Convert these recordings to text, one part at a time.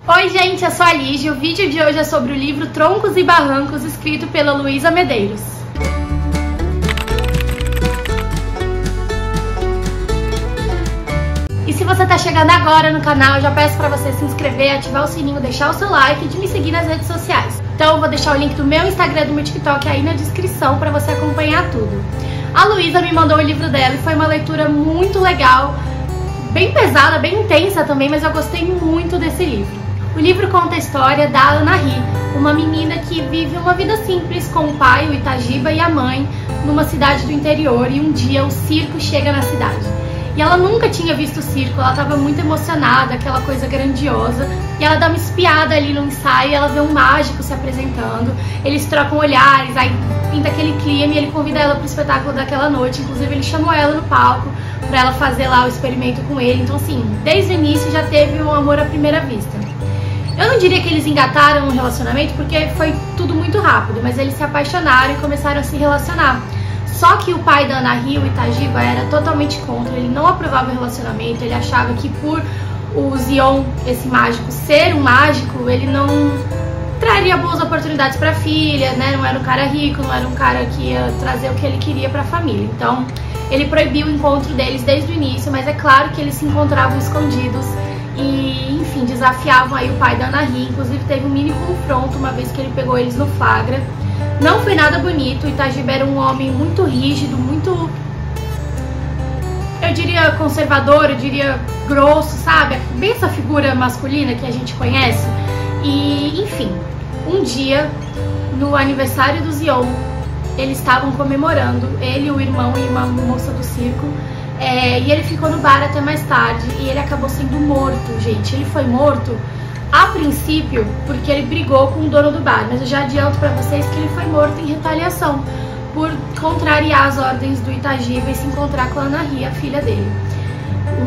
Oi gente, eu sou a Lígia e o vídeo de hoje é sobre o livro Troncos e Barrancos, escrito pela Luísa Medeiros. E se você tá chegando agora no canal, eu já peço pra você se inscrever, ativar o sininho, deixar o seu like e de me seguir nas redes sociais. Então eu vou deixar o link do meu Instagram e do meu TikTok aí na descrição pra você acompanhar tudo. A Luísa me mandou o livro dela e foi uma leitura muito legal, bem pesada, bem intensa também, mas eu gostei muito desse livro. O livro conta a história da Anahi, uma menina que vive uma vida simples com o pai, o Itagiba, e a mãe numa cidade do interior, e um dia o circo chega na cidade. E ela nunca tinha visto o circo, ela estava muito emocionada, aquela coisa grandiosa, e ela dá uma espiada ali no ensaio, e ela vê um mágico se apresentando, eles trocam olhares, aí pinta aquele clima e ele convida ela para o espetáculo daquela noite, inclusive ele chamou ela no palco para ela fazer lá o experimento com ele. Então assim, desde o início já teve um amor à primeira vista. Eu não diria que eles engataram um relacionamento porque foi tudo muito rápido, mas eles se apaixonaram e começaram a se relacionar. Só que o pai da Anahi, o Itagiba, era totalmente contra, ele não aprovava o relacionamento, ele achava que por o Zion, esse mágico, ser um mágico, ele não traria boas oportunidades para a filha, né? Não era um cara rico, não era um cara que ia trazer o que ele queria para a família. Então, ele proibiu o encontro deles desde o início, mas é claro que eles se encontravam escondidos e, enfim, desafiavam aí o pai da Anahi. Inclusive teve um mini confronto uma vez que ele pegou eles no flagra. Não foi nada bonito, o Itagiba era um homem muito rígido, muito, eu diria conservador, eu diria grosso, sabe? Bem essa figura masculina que a gente conhece. E, enfim, um dia, no aniversário do Zion, eles estavam comemorando, ele, o irmão e uma moça do circo, e ele ficou no bar até mais tarde e ele acabou sendo morto, gente. Ele foi morto a princípio porque ele brigou com o dono do bar, mas eu já adianto pra vocês que ele foi morto em retaliação por contrariar as ordens do Itagiba e se encontrar com a Anahi, a filha dele.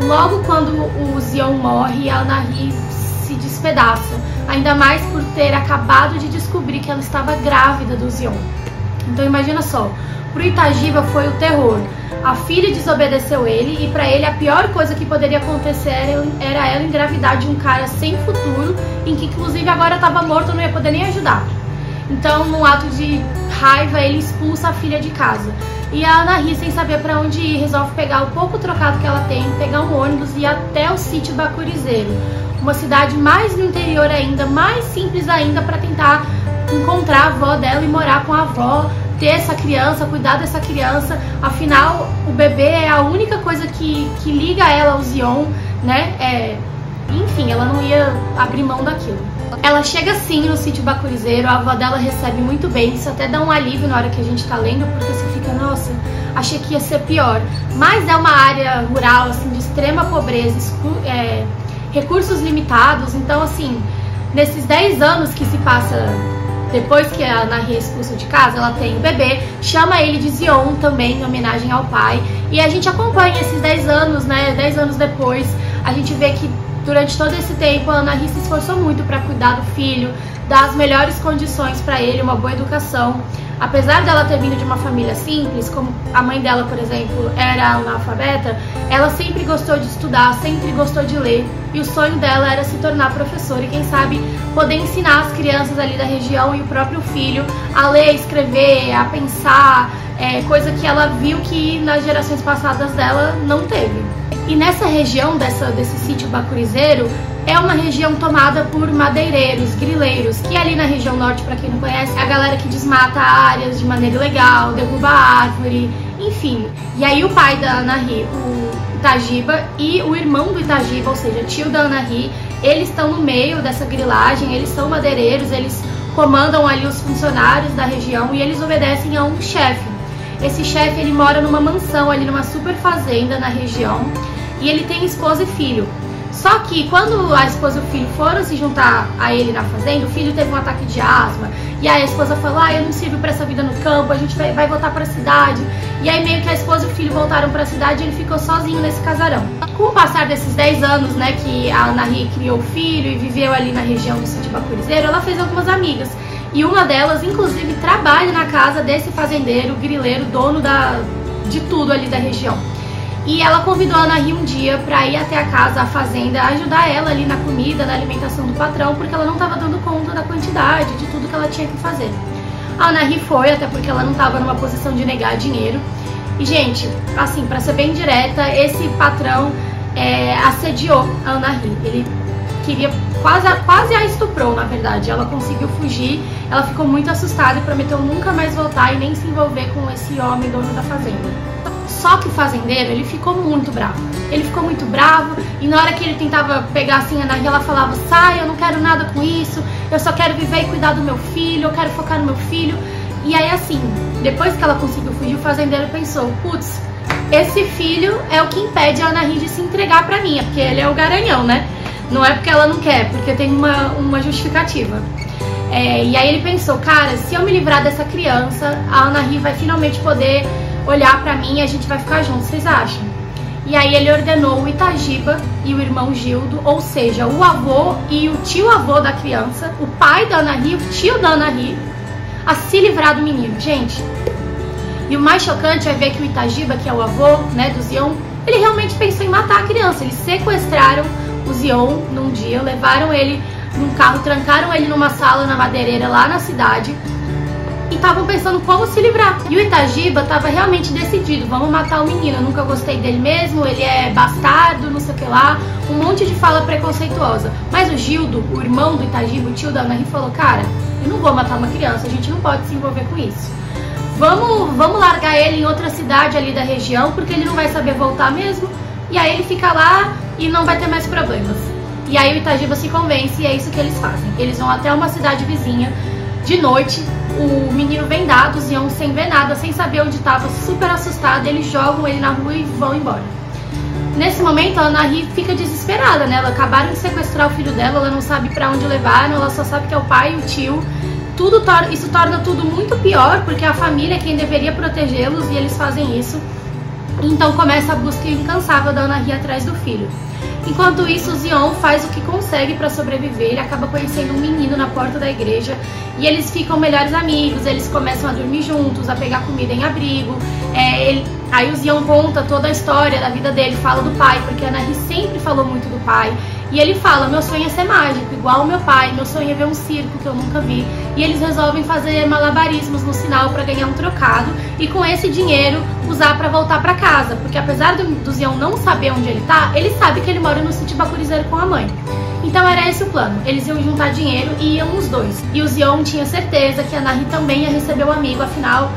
Logo quando o Zion morre, a Anahi se despedaça, ainda mais por ter acabado de descobrir que ela estava grávida do Zion. Então imagina só, pro Itagiba foi o terror. A filha desobedeceu ele e pra ele a pior coisa que poderia acontecer era ela engravidar de um cara sem futuro, em que inclusive agora estava morto, não ia poder nem ajudar. Então, num ato de raiva, ele expulsa a filha de casa. E a Anahi, sem saber pra onde ir, resolve pegar o pouco trocado que ela tem, pegar um ônibus e ir até o sítio Bacurizeiro, uma cidade mais no interior ainda, mais simples ainda, pra tentar encontrar a avó dela e morar com a avó, ter essa criança, cuidar dessa criança. Afinal, o bebê é a única coisa que liga ela ao Zion, né? Enfim, ela não ia abrir mão daquilo. Ela chega sim no sítio Bacurizeiro, a avó dela recebe muito bem, isso até dá um alívio na hora que a gente tá lendo, porque você fica, nossa, achei que ia ser pior. Mas é uma área rural, assim, de extrema pobreza, recursos limitados, então assim, nesses 10 anos que se passa depois que a Anahi é expulsa de casa, ela tem o bebê, chama ele de Zion também, em homenagem ao pai. E a gente acompanha esses 10 anos, né? 10 anos depois, a gente vê que durante todo esse tempo a Anahi se esforçou muito para cuidar do filho, dar as melhores condições para ele, uma boa educação. Apesar dela ter vindo de uma família simples, como a mãe dela, por exemplo, era analfabeta, ela sempre gostou de estudar, sempre gostou de ler, e o sonho dela era se tornar professora e, quem sabe, poder ensinar as crianças ali da região e o próprio filho a ler, escrever, a pensar, coisa que ela viu que nas gerações passadas dela não teve. E nessa região desse sítio Bacurizeiro, é uma região tomada por madeireiros, grileiros, que ali na região norte, para quem não conhece, é a galera que desmata áreas de maneira ilegal, derruba árvore, enfim. E aí o pai da Anahi, o Itagiba, e o irmão do Itagiba, ou seja, tio da Anahi, eles estão no meio dessa grilagem, eles são madeireiros, eles comandam ali os funcionários da região e eles obedecem a um chefe. Esse chefe, ele mora numa mansão ali, numa super fazenda na região, e ele tem esposa e filho. Só que quando a esposa e o filho foram se juntar a ele na fazenda, o filho teve um ataque de asma, e aí a esposa falou, eu não sirvo pra essa vida no campo, a gente vai voltar pra cidade. E aí meio que a esposa e o filho voltaram pra cidade e ele ficou sozinho nesse casarão. Com o passar desses 10 anos, né, que a Anahi criou o filho e viveu ali na região do sítio Bacurizeiro, ela fez algumas amigas. E uma delas, inclusive, trabalha na casa desse fazendeiro, grileiro, dono de tudo ali da região. E ela convidou a Anahy um dia pra ir até a casa, a fazenda, ajudar ela ali na comida, na alimentação do patrão, porque ela não estava dando conta da quantidade, de tudo que ela tinha que fazer. A Anahy foi, até porque ela não estava numa posição de negar dinheiro. E, gente, assim, pra ser bem direta, esse patrão assediou a Anahy. Ele queria, quase a estuprou, na verdade. Ela conseguiu fugir, ela ficou muito assustada e prometeu nunca mais voltar e nem se envolver com esse homem dono da fazenda. Só que o fazendeiro, ele ficou muito bravo. Ele ficou muito bravo e na hora que ele tentava pegar assim a Anahy, ela falava: sai, eu não quero nada com isso, eu só quero viver e cuidar do meu filho, eu quero focar no meu filho. E aí assim, depois que ela conseguiu fugir, o fazendeiro pensou: putz, esse filho é o que impede a Anahy de se entregar pra mim, é porque ele é o garanhão, né? Não é porque ela não quer, porque tem uma justificativa. E aí ele pensou: cara, se eu me livrar dessa criança, a Anahy vai finalmente poder olhar pra mim e a gente vai ficar juntos, vocês acham? E aí ele ordenou o Itagiba e o irmão Gildo, ou seja, o avô e o tio-avô da criança, o pai da Anahy, o tio da Anahy, a se livrar do menino, gente. E o mais chocante é ver que o Itagiba, que é o avô, né, do Zion, ele realmente pensou em matar a criança. Eles sequestraram o Zion num dia, levaram ele num carro, trancaram ele numa sala na madeireira lá na cidade e estavam pensando como se livrar. E o Itagiba estava realmente decidido: vamos matar o menino, eu nunca gostei dele mesmo, ele é bastardo, não sei o que lá, um monte de fala preconceituosa. Mas o Gildo, o irmão do Itagiba, o tio da Anahy, falou: cara, eu não vou matar uma criança, a gente não pode se envolver com isso. Vamos largar ele em outra cidade ali da região, porque ele não vai saber voltar mesmo, e aí ele fica lá e não vai ter mais problemas. E aí o Itagiba se convence e é isso que eles fazem. Eles vão até uma cidade vizinha, de noite, o menino vendado, o Zion sem ver nada, sem saber onde estava, super assustado, eles jogam ele na rua e vão embora. Nesse momento a Anahy fica desesperada, né? Ela acabaram de sequestrar o filho dela, ela não sabe pra onde levaram, ela só sabe que é o pai e o tio. Isso torna tudo muito pior, porque a família é quem deveria protegê-los e eles fazem isso. Então começa a busca incansável da Anahy atrás do filho. Enquanto isso, o Zion faz o que consegue para sobreviver. Ele acaba conhecendo um menino na porta da igreja e eles ficam melhores amigos. Eles começam a dormir juntos, a pegar comida em abrigo. Aí o Zion conta toda a história da vida dele, fala do pai, porque a Anahy sempre falou muito do pai. E ele fala: meu sonho é ser mágico, igual o meu pai, meu sonho é ver um circo que eu nunca vi. E eles resolvem fazer malabarismos no sinal para ganhar um trocado e com esse dinheiro usar para voltar para casa. Porque apesar do Zion não saber onde ele tá, ele sabe que ele mora no sítio Bacurizeiro com a mãe. Então era esse o plano, eles iam juntar dinheiro e iam os dois. E o Zion tinha certeza que a Anahy também ia receber o amigo, afinal,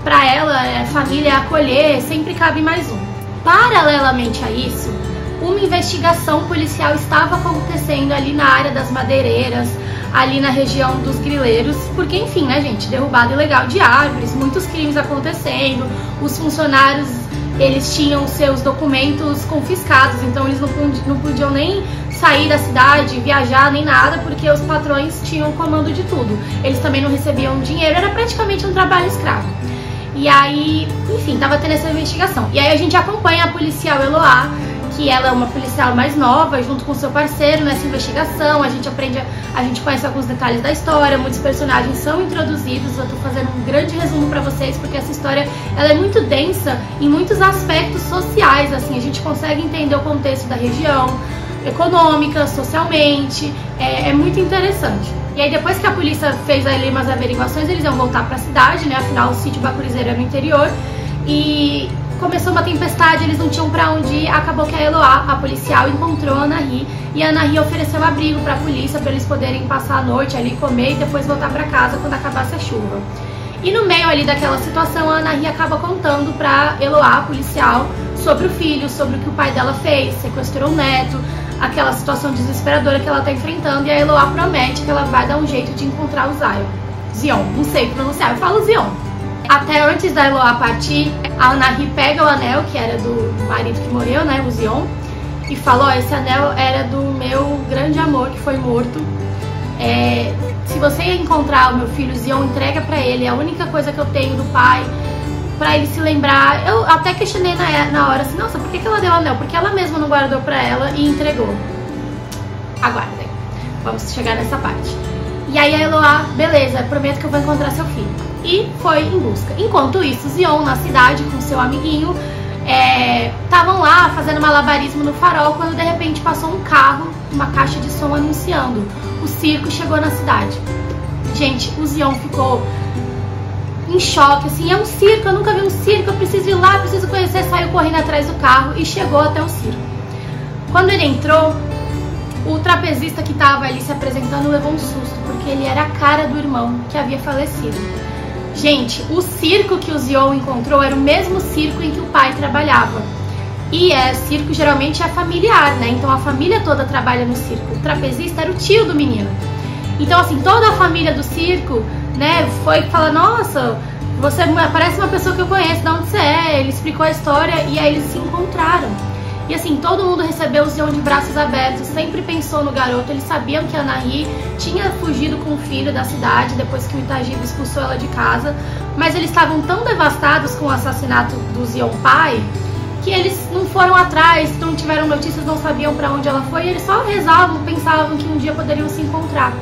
para ela, a família acolher, sempre cabe mais um. Paralelamente a isso, uma investigação policial estava acontecendo ali na área das madeireiras, ali na região dos grileiros, porque enfim, né, gente, derrubada ilegal de árvores, muitos crimes acontecendo, os funcionários, eles tinham seus documentos confiscados, então eles não podiam nem sair da cidade, viajar, nem nada, porque os patrões tinham o comando de tudo. Eles também não recebiam dinheiro, era praticamente um trabalho escravo. E aí, enfim, tava tendo essa investigação. E aí a gente acompanha a policial Eloá, que ela é uma policial mais nova, junto com seu parceiro nessa investigação. A gente conhece alguns detalhes da história, muitos personagens são introduzidos. Eu tô fazendo um grande resumo pra vocês, porque essa história ela é muito densa em muitos aspectos sociais, assim, a gente consegue entender o contexto da região, econômica, socialmente, é muito interessante. E aí depois que a polícia fez ali umas averiguações, eles iam voltar pra cidade, né, afinal o sítio Bacurizeiro é no interior, e começou uma tempestade, eles não tinham pra onde ir. Acabou que a Eloá, a policial, encontrou a Anahy e a Anahy ofereceu abrigo pra polícia, pra eles poderem passar a noite ali, comer e depois voltar pra casa quando acabasse a chuva. E no meio ali daquela situação, a Anahy acaba contando pra Eloá, a policial, sobre o filho, sobre o que o pai dela fez, sequestrou o neto, aquela situação desesperadora que ela tá enfrentando, e a Eloá promete que ela vai dar um jeito de encontrar o Zion, não sei pronunciar, eu falo Zion. Até antes da Eloá partir, a Anahy pega o anel, que era do marido que morreu, né, o Zion, e fala: ó, esse anel era do meu grande amor que foi morto. Se você encontrar o meu filho Zion, entrega pra ele, é a única coisa que eu tenho do pai, pra ele se lembrar. Eu até questionei na hora assim: nossa, por que ela deu o anel? Porque ela mesma não guardou pra ela e entregou. Aguardem, vamos chegar nessa parte. E aí a Eloá: beleza, prometo que eu vou encontrar seu filho. E foi em busca. Enquanto isso, Zion, na cidade, com seu amiguinho, estavam lá fazendo malabarismo no farol quando de repente passou um carro, uma caixa de som anunciando: o circo chegou na cidade. Gente, o Zion ficou em choque, assim, é um circo, eu nunca vi um circo, eu preciso ir lá, preciso conhecer. Saiu correndo atrás do carro e chegou até o circo. Quando ele entrou, o trapezista que estava ali se apresentando levou um susto, porque ele era a cara do irmão que havia falecido. Gente, o circo que o Zion encontrou era o mesmo circo em que o pai trabalhava. E circo geralmente é familiar, né? Então a família toda trabalha no circo. O trapezista era o tio do menino. Então, assim, toda a família do circo, né, foi falar: nossa, você parece uma pessoa que eu conheço, de onde você é? Ele explicou a história e aí eles se encontraram. E assim, todo mundo recebeu o Zion de braços abertos, sempre pensou no garoto. Eles sabiam que a Anahy tinha fugido com o filho da cidade depois que o Itagiba expulsou ela de casa, mas eles estavam tão devastados com o assassinato do Zion pai que eles não foram atrás, não tiveram notícias, não sabiam para onde ela foi, e eles só rezavam, pensavam que um dia poderiam se encontrar.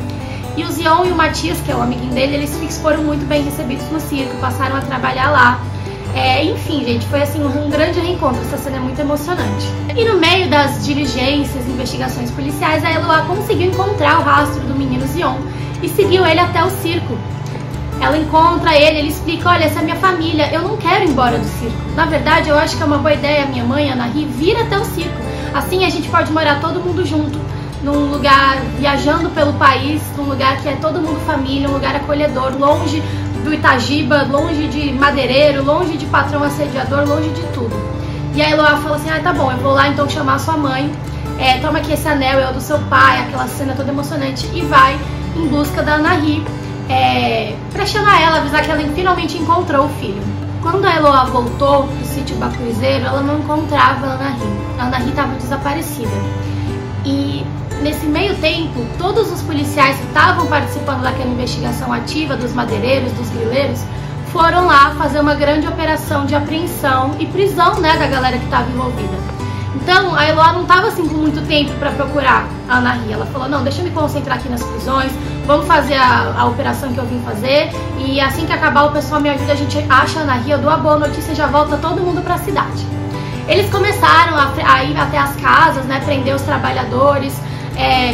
E o Zion e o Matias, que é o amiguinho dele, eles foram muito bem recebidos no circo, passaram a trabalhar lá. Enfim, gente, foi assim um grande reencontro. Essa cena é muito emocionante. E no meio das diligências, investigações policiais, a Eloá conseguiu encontrar o rastro do menino Zion e seguiu ele até o circo. Ela encontra ele, ele explica: olha, essa é minha família, eu não quero ir embora do circo. Na verdade, eu acho que é uma boa ideia minha mãe, a Anahy, vir até o circo. Assim a gente pode morar todo mundo junto, num lugar, viajando pelo país, num lugar que é todo mundo família, um lugar acolhedor, longe do Itagiba, longe de madeireiro, longe de patrão assediador, longe de tudo. E a Eloá fala assim: tá bom, eu vou lá então chamar sua mãe, toma aqui esse anel, é o do seu pai, aquela cena toda emocionante, e vai em busca da Anahy, pra chamar ela, avisar que ela finalmente encontrou o filho. Quando a Eloá voltou pro sítio Bacurizeiro, ela não encontrava a Anahy. A Anahy estava desaparecida. E nesse meio tempo, todos os policiais que estavam participando daquela investigação ativa dos madeireiros, dos grileiros, foram lá fazer uma grande operação de apreensão e prisão, né, da galera que estava envolvida. Então a Eloá não estava assim com muito tempo para procurar a Anahy. Ela falou: não, deixa eu me concentrar aqui nas prisões, vamos fazer a operação que eu vim fazer, e assim que acabar o pessoal me ajuda, a gente acha a Anahy, eu dou a boa notícia e já volta todo mundo para a cidade. Eles começaram a ir até as casas, né, prender os trabalhadores,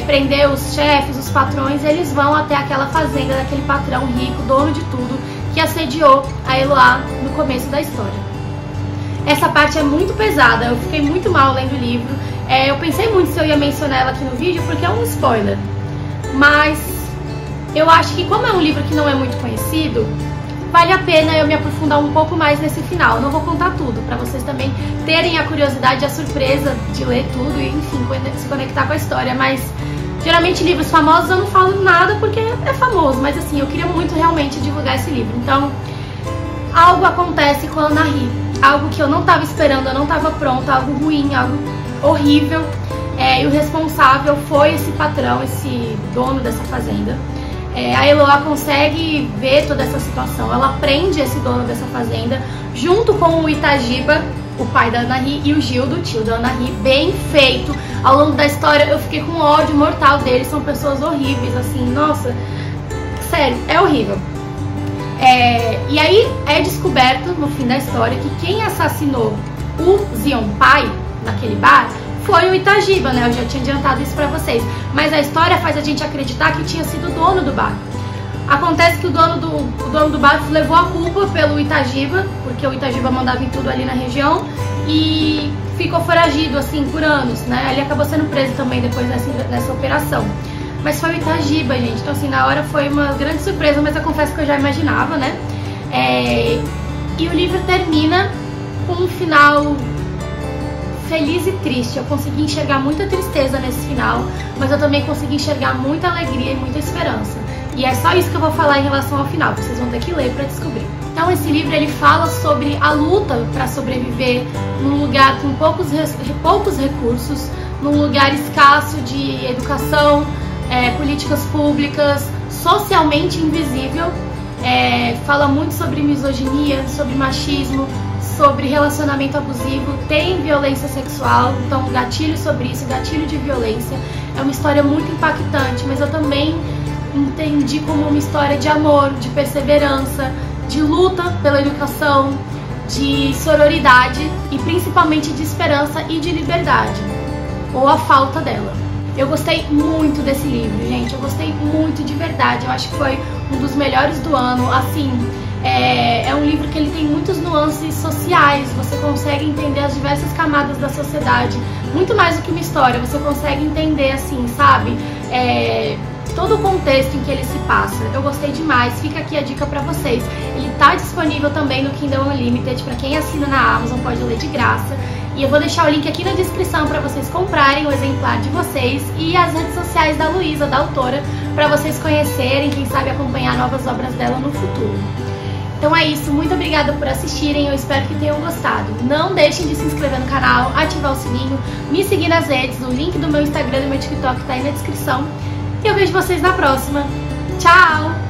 prender os chefes, os patrões. Eles vão até aquela fazenda daquele patrão rico, dono de tudo, que assediou a Eloá no começo da história. Essa parte é muito pesada, eu fiquei muito mal lendo o livro. Eu pensei muito se eu ia mencionar ela aqui no vídeo, porque é um spoiler. Mas eu acho que, como é um livro que não é muito conhecido, vale a pena eu me aprofundar um pouco mais nesse final. Eu não vou contar tudo, para vocês também terem a curiosidade e a surpresa de ler tudo e, enfim, se conectar com a história. Mas geralmente livros famosos eu não falo nada porque é famoso, mas assim, eu queria muito realmente divulgar esse livro. Então, algo acontece com a Anahy, algo que eu não estava esperando, eu não estava pronta, algo ruim, algo horrível. E o responsável foi esse patrão, esse dono dessa fazenda. A Eloá consegue ver toda essa situação, ela prende esse dono dessa fazenda, junto com o Itagiba, o pai da Anahy, e o Gildo, o tio da Anahy. Bem feito. Ao longo da história eu fiquei com ódio mortal deles, são pessoas horríveis, assim, nossa, sério, é horrível. E aí é descoberto no fim da história que quem assassinou o Zion pai naquele bar foi o Itagiba, né? Eu já tinha adiantado isso pra vocês. Mas a história faz a gente acreditar que tinha sido o dono do bar. Acontece que o dono do bar levou a culpa pelo Itagiba, porque o Itagiba mandava em tudo ali na região, e ficou foragido, assim, por anos, né? Ele acabou sendo preso também depois nessa operação. Mas foi o Itagiba, gente. Então, assim, na hora foi uma grande surpresa, mas eu confesso que eu já imaginava, né? E o livro termina com um final feliz e triste. Eu consegui enxergar muita tristeza nesse final, mas eu também consegui enxergar muita alegria e muita esperança. E é só isso que eu vou falar em relação ao final, vocês vão ter que ler para descobrir. Então esse livro ele fala sobre a luta para sobreviver num lugar com poucos recursos, num lugar escasso de educação, políticas públicas, socialmente invisível. Fala muito sobre misoginia, sobre machismo, sobre relacionamento abusivo, tem violência sexual, então gatilho sobre isso, gatilho de violência. É uma história muito impactante, mas eu também entendi como uma história de amor, de perseverança, de luta pela educação, de sororidade e principalmente de esperança e de liberdade, ou a falta dela. Eu gostei muito desse livro, gente, eu gostei muito de verdade, eu acho que foi um dos melhores do ano, assim, é um livro que ele tem muitas nuances sociais, você consegue entender as diversas camadas da sociedade, muito mais do que uma história, você consegue entender, assim, sabe, todo o contexto em que ele se passa. Eu gostei demais, fica aqui a dica pra vocês. Ele tá disponível também no Kindle Unlimited, pra quem assina na Amazon pode ler de graça. E eu vou deixar o link aqui na descrição pra vocês comprarem o exemplar de vocês e as redes sociais da Luísa, da autora, pra vocês conhecerem, quem sabe acompanhar novas obras dela no futuro. Então é isso, muito obrigada por assistirem, eu espero que tenham gostado. Não deixem de se inscrever no canal, ativar o sininho, me seguir nas redes, o link do meu Instagram e do meu TikTok tá aí na descrição. E eu vejo vocês na próxima. Tchau!